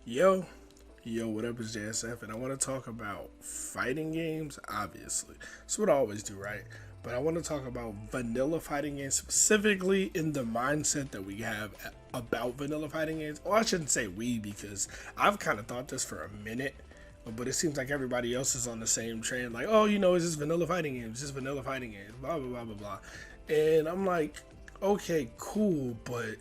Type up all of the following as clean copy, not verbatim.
Yo, what up is JSF, and I want to talk about fighting games, obviously. That's what I always do, right? But I want to talk about vanilla fighting games, specifically in the mindset that we have about vanilla fighting games. Well, I shouldn't say we, because I've kind of thought this for a minute, but it seems like everybody else is on the same trend. Like, oh, it's just vanilla fighting games, just vanilla fighting games, blah, blah, blah, blah, blah. And I'm like, okay, cool, but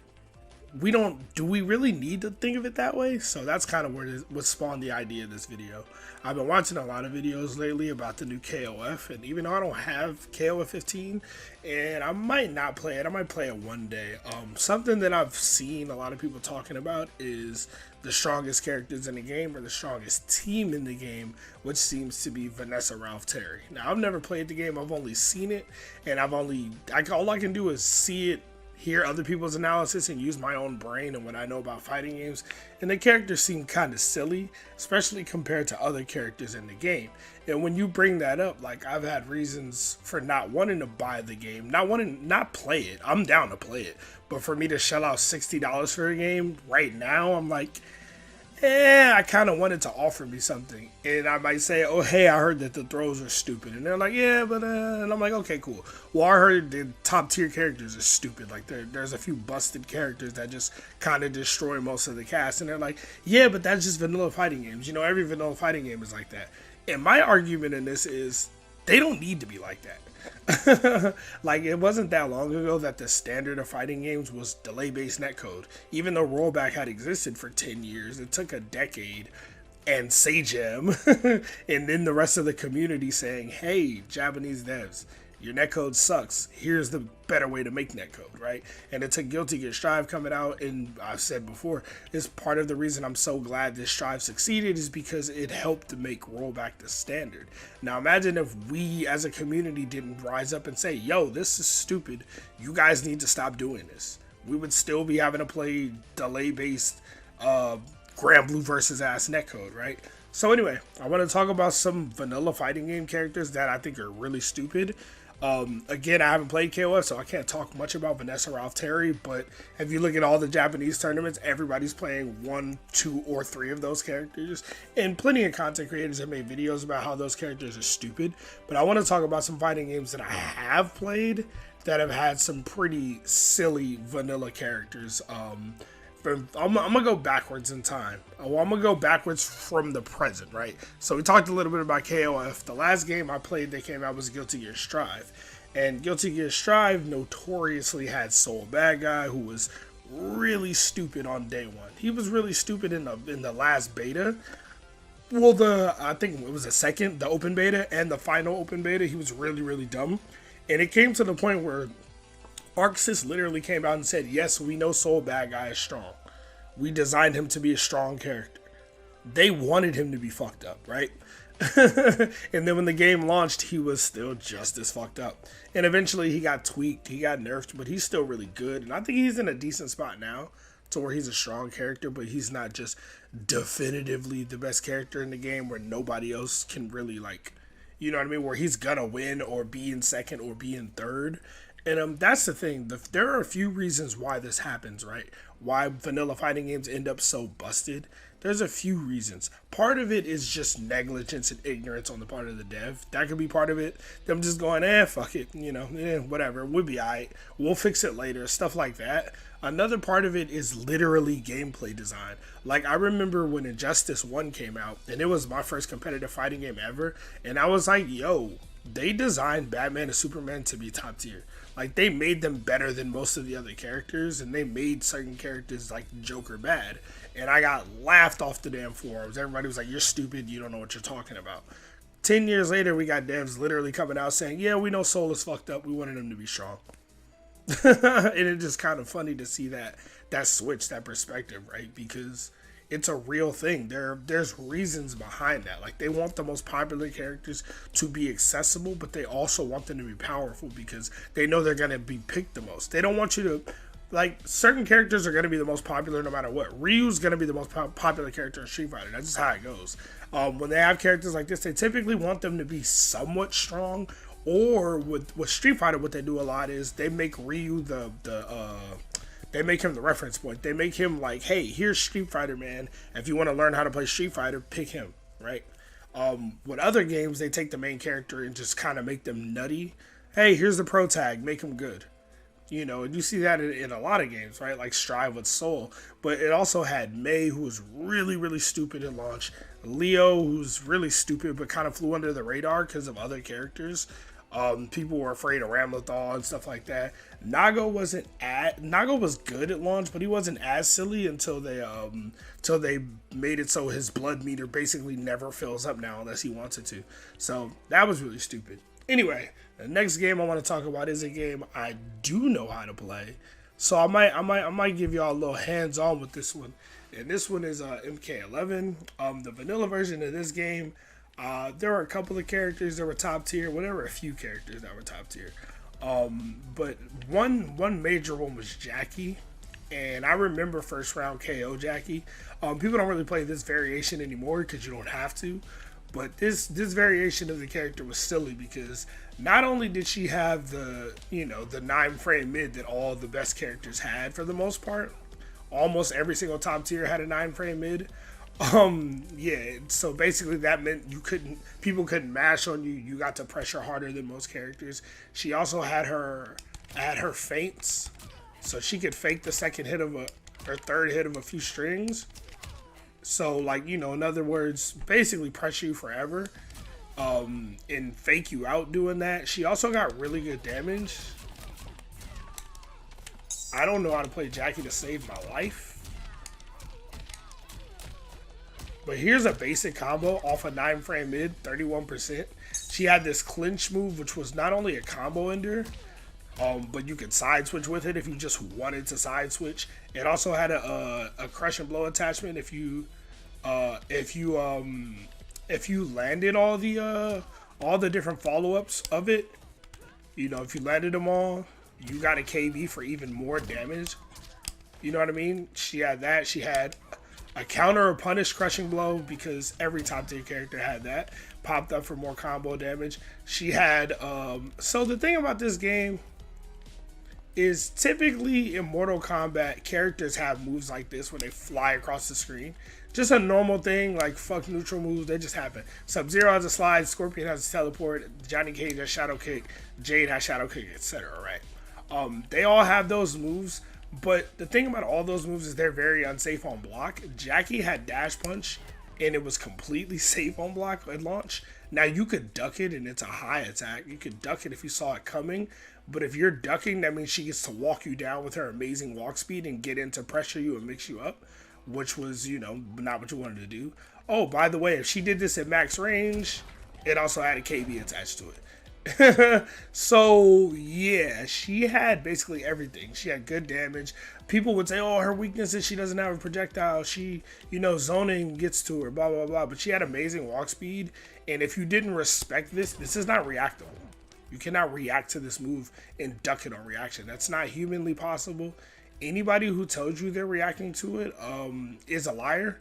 do we really need to think of it that way? So that's kind of what spawned the idea of this video. I've been watching a lot of videos lately about the new KOF, and even though I don't have KOF 15, and I might not play it, I might play it one day. Something that I've seen a lot of people talking about is the strongest characters in the game or the strongest team in the game, which seems to be Vanessa Ralph Terry. Now, I've never played the game, I've only seen it, and all I can do is see it, hear other people's analysis, and use my own brain and what I know about fighting games. And the characters seem kind of silly, especially compared to other characters in the game. And when you bring that up, like, I've had reasons for not wanting to buy the game, not play it. I'm down to play it, but for me to shell out $60 for a game right now, I'm like, I kind of wanted to offer me something. And I might say, oh, hey, I heard that the throws are stupid. And they're like, yeah, but, and I'm like, okay, cool. Well, I heard the top tier characters are stupid. Like, there's a few busted characters that just kind of destroy most of the cast. And they're like, yeah, but that's just vanilla fighting games. Every vanilla fighting game is like that. And my argument in this is, they don't need to be like that. Like, it wasn't that long ago that the standard of fighting games was delay-based netcode. Even though rollback had existed for 10 years, it took a decade and Sagem and then the rest of the community saying, hey, Japanese devs, your netcode sucks. Here's the better way to make netcode, right? And it took Guilty Gear Strive coming out, and I've said before, is part of the reason I'm so glad this Strive succeeded is because it helped to make rollback the standard. Now imagine if we as a community didn't rise up and say, yo, this is stupid. You guys need to stop doing this. We would still be having to play delay-based Grand Blue versus ass netcode, right? So anyway, I want to talk about some vanilla fighting game characters that I think are really stupid. Again, I haven't played KOF, so I can't talk much about Vanessa Ralph Terry, but if you look at all the Japanese tournaments, everybody's playing 1, 2, or 3 of those characters, and plenty of content creators have made videos about how those characters are stupid. But I want to talk about some fighting games that I have played that have had some pretty silly vanilla characters. I'm gonna go backwards in time. I'm gonna go backwards from the present, right? So we talked a little bit about KOF. The last game I played that came out was Guilty Gear Strive. And Guilty Gear Strive notoriously had Soul Bad Guy, who was really stupid on day one. He was really stupid in the last beta. Well, I think it was the open beta, and the final open beta, he was really, really dumb. And it came to the point where Arxis literally came out and said, yes, we know Soul Bad Guy is strong. We designed him to be a strong character. They wanted him to be fucked up, right? And then when the game launched, he was still just as fucked up. And eventually he got tweaked, he got nerfed, but he's still really good. And I think he's in a decent spot now to where he's a strong character, but he's not just definitively the best character in the game where nobody else can really, like, you know what I mean? Where he's gonna win or be in second or be in third. And that's the thing. There are a few reasons why this happens, right? Why vanilla fighting games end up so busted. There's a few reasons. Part of it is just negligence and ignorance on the part of the dev. That could be part of it. Them just going, fuck it, whatever. We'll be alright. We'll fix it later. Stuff like that. Another part of it is literally gameplay design. Like, I remember when Injustice 1 came out, and it was my first competitive fighting game ever, and I was like, yo, they designed Batman and Superman to be top tier. Like, they made them better than most of the other characters, and they made certain characters like Joker bad. And I got laughed off the damn forums. Everybody was like, you're stupid, you don't know what you're talking about. 10 years later, we got devs literally coming out saying, yeah, we know Soul is fucked up, we wanted him to be strong. And it's just kind of funny to see that switch, that perspective, right? Because it's a real thing. There's reasons behind that. Like, they want the most popular characters to be accessible, but they also want them to be powerful because they know they're going to be picked the most. They don't want you to, like, certain characters are going to be the most popular no matter what. Ryu's going to be the most popular character in Street Fighter. That's just how it goes. When they have characters like this, they typically want them to be somewhat strong. Or with Street Fighter, what they do a lot is they make Ryu They make him the reference point. They make him like, hey, here's Street Fighter, man. If you want to learn how to play Street Fighter, pick him, right? With other games, they take the main character and just kind of make them nutty. Hey, here's the pro tag, make him good. You know, and you see that in a lot of games, right? Like Strive with Soul. But it also had Mei, who was really, really stupid at launch. Leo, who's really stupid, but kind of flew under the radar because of other characters. People were afraid of Ramlethal and stuff like that. Nago was good at launch, but he wasn't as silly until they made it so his blood meter basically never fills up now unless he wants it to. So that was really stupid. Anyway, the next game I want to talk about is a game I do know how to play. So I might give y'all a little hands-on with this one. And this one is MK11. The vanilla version of this game, there were a couple of characters that were top tier. Well, there were a few characters that were top tier. But one major one was Jackie. And I remember first round KO Jackie. People don't really play this variation anymore because you don't have to. But this variation of the character was silly because not only did she have the 9-frame mid that all the best characters had for the most part, almost every single top tier had a 9-frame mid. So basically that meant people couldn't mash on you. You got to pressure harder than most characters. She also had her feints, so she could fake the second hit or third hit of a few strings. So, like, in other words, basically pressure you forever and fake you out doing that. She also got really good damage. I don't know how to play Jackie to save my life. But here's a basic combo off a 9-frame mid, 31%. She had this clinch move, which was not only a combo ender, but you could side switch with it if you just wanted to side switch. It also had a crush and blow attachment if you landed all the different follow-ups of it. If you landed them all, you got a KB for even more damage. You know what I mean? She had that. She had a counter or punish crushing blow because every top tier character had that. Popped up for more combo damage. She had so the thing about this game is typically in Mortal Kombat, characters have moves like this where they fly across the screen. Just a normal thing, like fuck neutral moves, they just happen. Sub-Zero has a slide, Scorpion has a teleport, Johnny Cage has shadow kick, Jade has shadow kick, etc. Right? They all have those moves, but the thing about all those moves is they're very unsafe on block. Jackie had dash punch, and it was completely safe on block at launch. Now you could duck it, and it's a high attack. You could duck it if you saw it coming. But if you're ducking, that means she gets to walk you down with her amazing walk speed and get in to pressure you and mix you up, which was, not what you wanted to do. Oh, by the way, if she did this at max range, it also had a KB attached to it. So, yeah, she had basically everything. She had good damage. People would say, oh, her weakness is she doesn't have a projectile. She, zoning gets to her, blah, blah, blah. But she had amazing walk speed. And if you didn't respect this is not reactable. You cannot react to this move and duck it on reaction. That's not humanly possible. Anybody who tells you they're reacting to it is a liar.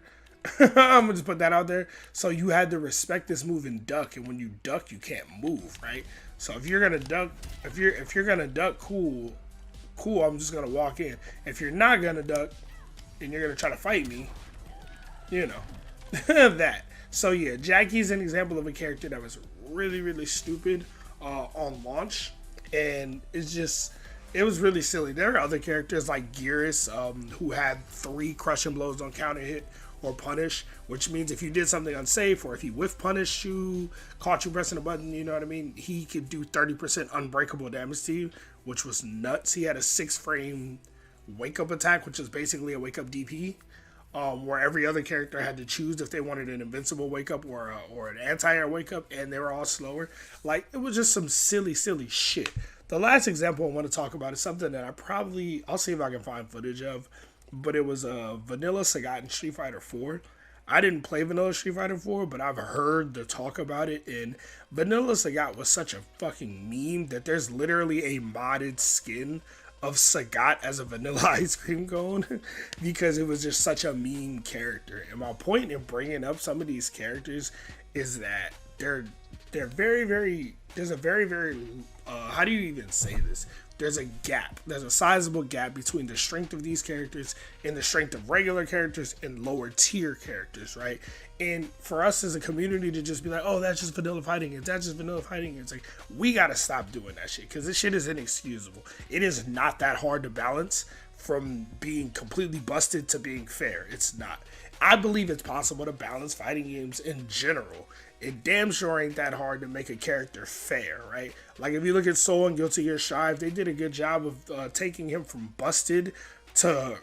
I'm gonna just put that out there. So you had to respect this move and duck, and when you duck, you can't move, right? So if you're gonna duck, if you're gonna duck, cool. I'm just gonna walk in. If you're not gonna duck and you're gonna try to fight me, that. So yeah, Jackie's an example of a character that was really, really stupid on launch, and it was really silly. There are other characters like Gearus who had 3 crushing blows on counter hit or punish, which means if you did something unsafe or if he whiff punished you, caught you pressing a button, you know what I mean, he could do 30% unbreakable damage to you, which was nuts. He had a 6-frame wake up attack, which is basically a wake up DP. Where every other character had to choose if they wanted an invincible wake up or an anti-air wake up, and they were all slower. Like, it was just some silly shit. The last example I want to talk about is something that I'll see if I can find footage of, but it was Vanilla Sagat in Street Fighter 4. I didn't play Vanilla Street Fighter 4, but I've heard the talk about it, and Vanilla Sagat was such a fucking meme that there's literally a modded skin of Sagat as a vanilla ice cream cone because it was just such a meme character. And my point in bringing up some of these characters is that they're very, very, there's a very, very, how do you even say this? there's a gap. There's a sizable gap between the strength of these characters and the strength of regular characters and lower tier characters, right? And for us as a community to just be like, oh, that's just vanilla fighting games, that's just vanilla fighting games, like, we gotta stop doing that shit, because this shit is inexcusable. It is not that hard to balance from being completely busted to being fair. It's not. I believe it's possible to balance fighting games in general. It damn sure ain't that hard to make a character fair, right? Like, if you look at Soul and Guilty Gear Strive, they did a good job of taking him from busted to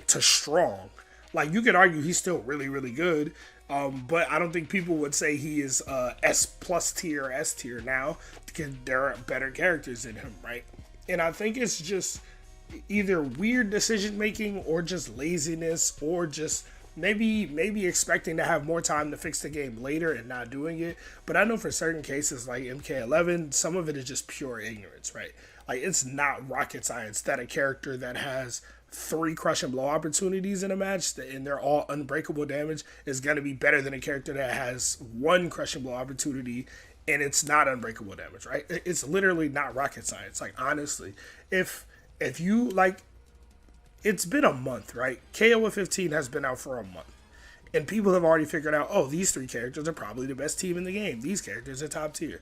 strong. Like, you could argue he's still really, really good, but I don't think people would say he is S plus tier or S tier now, because there are better characters in him, right? And I think it's just either weird decision making or just laziness, or just maybe expecting to have more time to fix the game later and not doing it. But I know for certain cases like MK11, some of it is just pure ignorance, right? Like, it's not rocket science that a character that has 3 crush and blow opportunities in a match and they're all unbreakable damage is going to be better than a character that has 1 crush and blow opportunity and it's not unbreakable damage, right? It's literally not rocket science. Like, honestly, if you, like, it's been a month, right? KOF 15 has been out for a month. And people have already figured out, oh, these 3 characters are probably the best team in the game. These characters are top tier.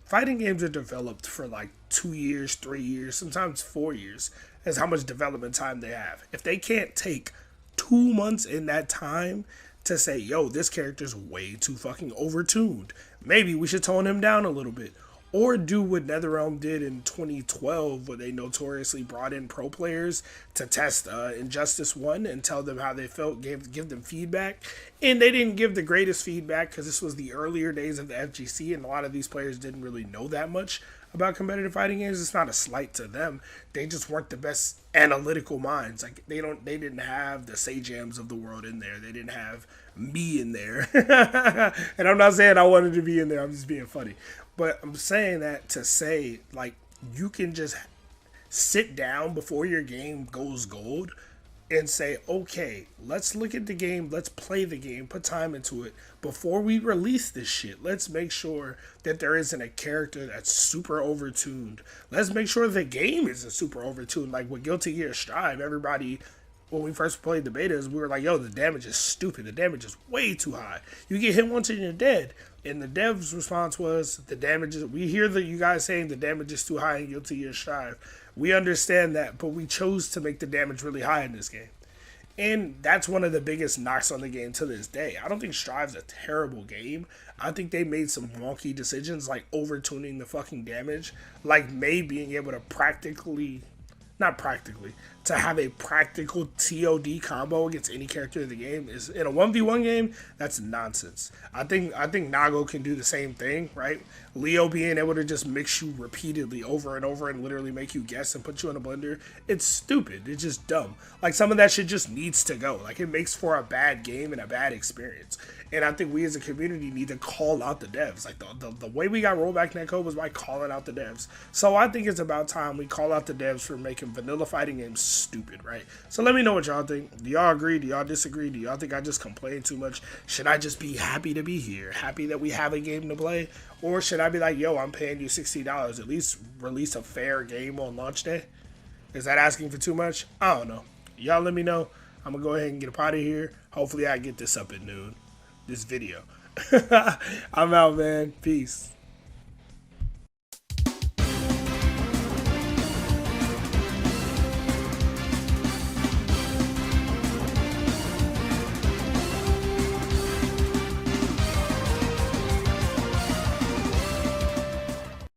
Fighting games are developed for like 2 years, 3 years, sometimes 4 years, as how much development time they have. If they can't take 2 months in that time to say, yo, this character's way too fucking overtuned, maybe we should tone him down a little bit. Or do what NetherRealm did in 2012, where they notoriously brought in pro players to test Injustice 1 and tell them how they felt, give them feedback. And they didn't give the greatest feedback because this was the earlier days of the FGC, and a lot of these players didn't really know that much about competitive fighting games. It's not a slight to them. They just weren't the best analytical minds. Like, they didn't have the Sajams of the world in there. They didn't have me in there. And I'm not saying I wanted to be in there. I'm just being funny. But I'm saying that to say, like, you can just sit down before your game goes gold and say, okay, let's look at the game, let's play the game, put time into it before we release this shit. Let's make sure that there isn't a character that's super overtuned. Let's make sure the game isn't super overtuned. Like with Guilty Gear Strive, everybody, when we first played the betas, we were like, yo, the damage is stupid. The damage is way too high. You get hit once and you're dead. And the dev's response was, the damage is, we hear that you guys saying the damage is too high in Guilty Gear Strive. We understand that, but we chose to make the damage really high in this game. And that's one of the biggest knocks on the game to this day. I don't think Strive's a terrible game. I think they made some wonky decisions, like overtuning the fucking damage. Like May being able to to have a practical TOD combo against any character in the game is, in a 1v1 game, that's nonsense. I think Nago can do the same thing, right? Leo being able to just mix you repeatedly over and over and literally make you guess and put you in a blender, it's stupid. It's just dumb. Like, some of that shit just needs to go. Like, it makes for a bad game and a bad experience. And I think we as a community need to call out the devs. Like, the way we got rollback netcode was by calling out the devs. So I think it's about time we call out the devs for making vanilla fighting games stupid, right? So let me know what y'all think. Do y'all agree? Do y'all disagree? Do y'all think I just complain too much? Should I just be happy to be here? Happy that we have a game to play? Or should I be like, yo, I'm paying you $60. At least release a fair game on launch day? Is that asking for too much? I don't know. Y'all let me know. I'm going to go ahead and get up out of here. Hopefully I get this up at noon. This video. I'm out, man. Peace.